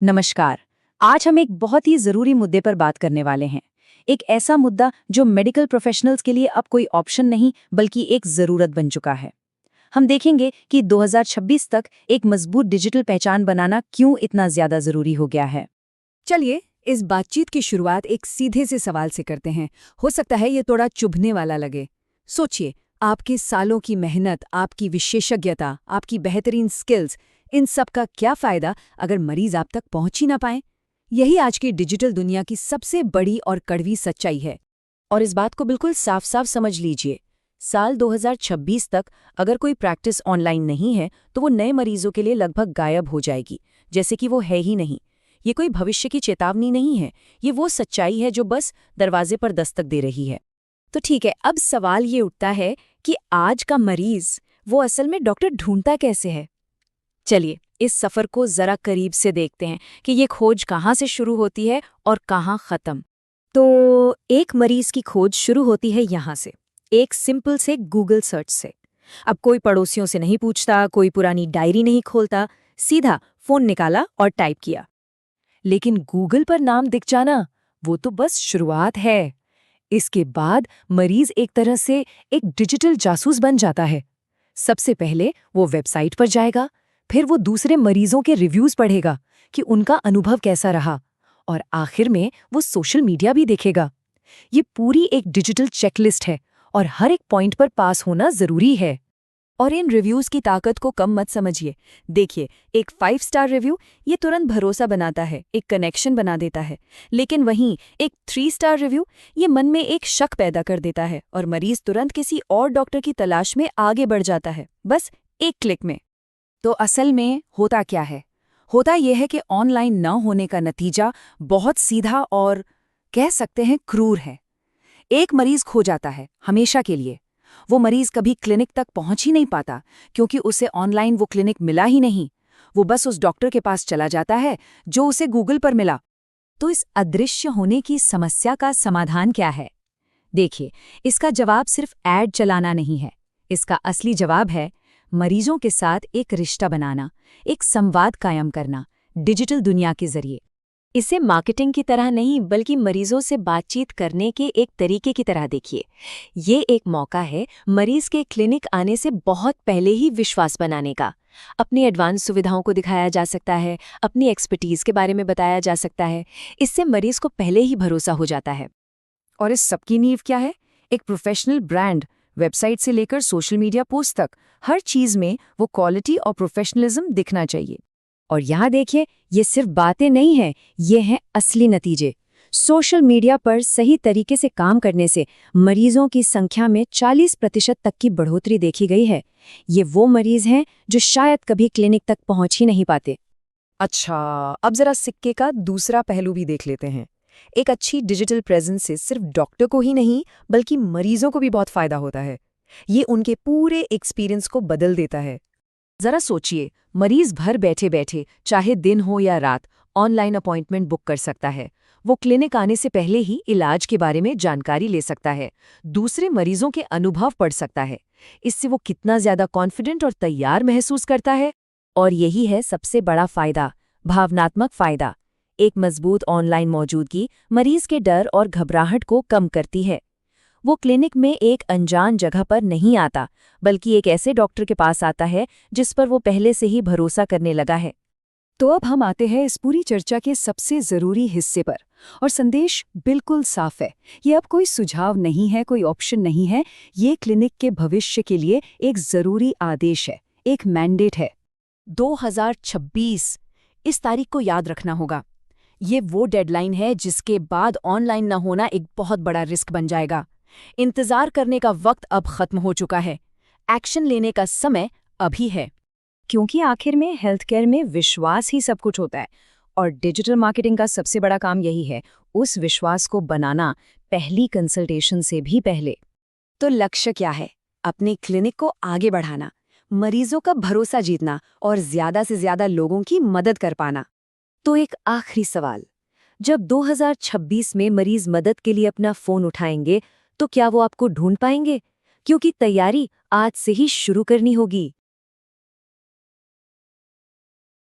नमस्कार। आज हम एक बहुत ही ज़रूरी मुद्दे पर बात करने वाले हैं। एक ऐसा मुद्दा जो मेडिकल प्रोफेशनल्स के लिए अब कोई ऑप्शन नहीं बल्कि एक ज़रूरत बन चुका है। हम देखेंगे कि 2026 तक एक मजबूत डिजिटल पहचान बनाना क्यों इतना ज़्यादा ज़रूरी हो गया है। चलिए इस बातचीत की शुरुआत एक सीधे से सवाल से करते हैं। हो सकता है ये थोड़ा चुभने वाला लगे। सोचिए, आपके सालों की मेहनत, आपकी विशेषज्ञता, आपकी बेहतरीन स्किल्स, इन सब का क्या फायदा अगर मरीज आप तक पहुंच ही ना पाए। यही आज की डिजिटल दुनिया की सबसे बड़ी और कड़वी सच्चाई है। और इस बात को बिल्कुल साफ साफ समझ लीजिए। साल 2026 तक अगर कोई प्रैक्टिस ऑनलाइन नहीं है तो वो नए मरीजों के लिए लगभग गायब हो जाएगी, जैसे कि वो है ही नहीं। ये कोई भविष्य की चेतावनी नहीं है, ये वो सच्चाई है जो बस दरवाजे पर दस्तक दे रही है। तो ठीक है, अब सवाल ये उठता है कि आज का मरीज वो असल में डॉक्टर ढूंढता कैसे है। चलिए इस सफर को जरा करीब से देखते हैं कि ये खोज कहाँ से शुरू होती है और कहाँ खत्म। तो एक मरीज की खोज शुरू होती है यहाँ से, एक सिंपल से गूगल सर्च से। अब कोई पड़ोसियों से नहीं पूछता, कोई पुरानी डायरी नहीं खोलता, सीधा फोन निकाला और टाइप किया। लेकिन गूगल पर नाम दिख जाना वो तो बस शुरुआत है। इसके बाद मरीज एक तरह से एक डिजिटल जासूस बन जाता है। सबसे पहले वो वेबसाइट पर जाएगा, फिर वो दूसरे मरीजों के रिव्यूज पढ़ेगा कि उनका अनुभव कैसा रहा, और आखिर में वो सोशल मीडिया भी देखेगा। ये पूरी एक डिजिटल चेकलिस्ट है और हर एक पॉइंट पर पास होना जरूरी है। और इन रिव्यूज की ताकत को कम मत समझिए। देखिए, एक 5 स्टार रिव्यू ये तुरंत भरोसा बनाता है, एक कनेक्शन बना देता है। लेकिन वहीं एक 3 स्टार रिव्यू ये मन में एक शक पैदा कर देता है और मरीज तुरंत किसी और डॉक्टर की तलाश में आगे बढ़ जाता है, बस एक क्लिक में। तो असल में होता क्या है? होता यह है कि ऑनलाइन न होने का नतीजा बहुत सीधा और कह सकते हैं क्रूर है। एक मरीज खो जाता है हमेशा के लिए। वो मरीज कभी क्लिनिक तक पहुंच ही नहीं पाता, क्योंकि उसे ऑनलाइन वो क्लिनिक मिला ही नहीं। वो बस उस डॉक्टर के पास चला जाता है जो उसे गूगल पर मिला। तो इस अदृश्य होने की समस्या का समाधान क्या है? देखिए, इसका जवाब सिर्फ ऐड चलाना नहीं है। इसका असली जवाब है मरीजों के साथ एक रिश्ता बनाना, एक संवाद कायम करना, डिजिटल दुनिया के जरिए। इसे मार्केटिंग की तरह नहीं बल्कि मरीजों से बातचीत करने के एक तरीके की तरह देखिए। ये एक मौका है मरीज के क्लिनिक आने से बहुत पहले ही विश्वास बनाने का। अपनी एडवांस सुविधाओं को दिखाया जा सकता है, अपनी एक्सपर्टीज के बारे में बताया जा सकता है। इससे मरीज को पहले ही भरोसा हो जाता है। और इस सबकी नींव क्या है? एक प्रोफेशनल ब्रांड। वेबसाइट से लेकर सोशल मीडिया पोस्ट तक हर चीज में वो क्वालिटी और प्रोफेशनलिज्म दिखना चाहिए। और यहाँ देखिए, ये सिर्फ बातें नहीं हैं, ये हैं असली नतीजे। सोशल मीडिया पर सही तरीके से काम करने से मरीजों की संख्या में 40% तक की बढ़ोतरी देखी गई है। ये वो मरीज हैं जो शायद कभी क्लिनिक तक पहुंच ही नहीं पाते। अच्छा, अब जरा सिक्के का दूसरा पहलू भी देख लेते हैं। एक अच्छी डिजिटल प्रेजेंस से सिर्फ डॉक्टर को ही नहीं बल्कि मरीजों को भी बहुत फायदा होता है। ये उनके पूरे एक्सपीरियंस को बदल देता है। जरा सोचिए, मरीज घर बैठे बैठे चाहे दिन हो या रात ऑनलाइन अपॉइंटमेंट बुक कर सकता है। वो क्लिनिक आने से पहले ही इलाज के बारे में जानकारी ले सकता है, दूसरे मरीजों के अनुभव पढ़ सकता है। इससे वो कितना ज्यादा कॉन्फिडेंट और तैयार महसूस करता है। और यही है सबसे बड़ा फायदा, भावनात्मक फायदा। एक मजबूत ऑनलाइन मौजूदगी मरीज के डर और घबराहट को कम करती है। वो क्लिनिक में एक अनजान जगह पर नहीं आता, बल्कि एक ऐसे डॉक्टर के पास आता है जिस पर वो पहले से ही भरोसा करने लगा है। तो अब हम आते हैं इस पूरी चर्चा के सबसे जरूरी हिस्से पर, और संदेश बिल्कुल साफ है। ये अब कोई सुझाव नहीं है, कोई ऑप्शन नहीं है। ये क्लिनिक के भविष्य के लिए एक जरूरी आदेश है, एक मैंडेट है। 2026, इस तारीख को याद रखना होगा। ये वो डेडलाइन है जिसके बाद ऑनलाइन न होना एक बहुत बड़ा रिस्क बन जाएगा। इंतजार करने का वक्त अब खत्म हो चुका है। एक्शन लेने का समय अभी है। क्योंकि आखिर में हेल्थ केयर में विश्वास ही सब कुछ होता है, और डिजिटल मार्केटिंग का सबसे बड़ा काम यही है, उस विश्वास को बनाना, पहली कंसल्टेशन से भी पहले। तो लक्ष्य क्या है? अपनी क्लिनिक को आगे बढ़ाना, मरीजों का भरोसा जीतना और ज्यादा से ज्यादा लोगों की मदद कर पाना। तो एक आखिरी सवाल, जब 2026 में मरीज मदद के लिए अपना फोन उठाएंगे तो क्या वो आपको ढूंढ पाएंगे? क्योंकि तैयारी आज से ही शुरू करनी होगी।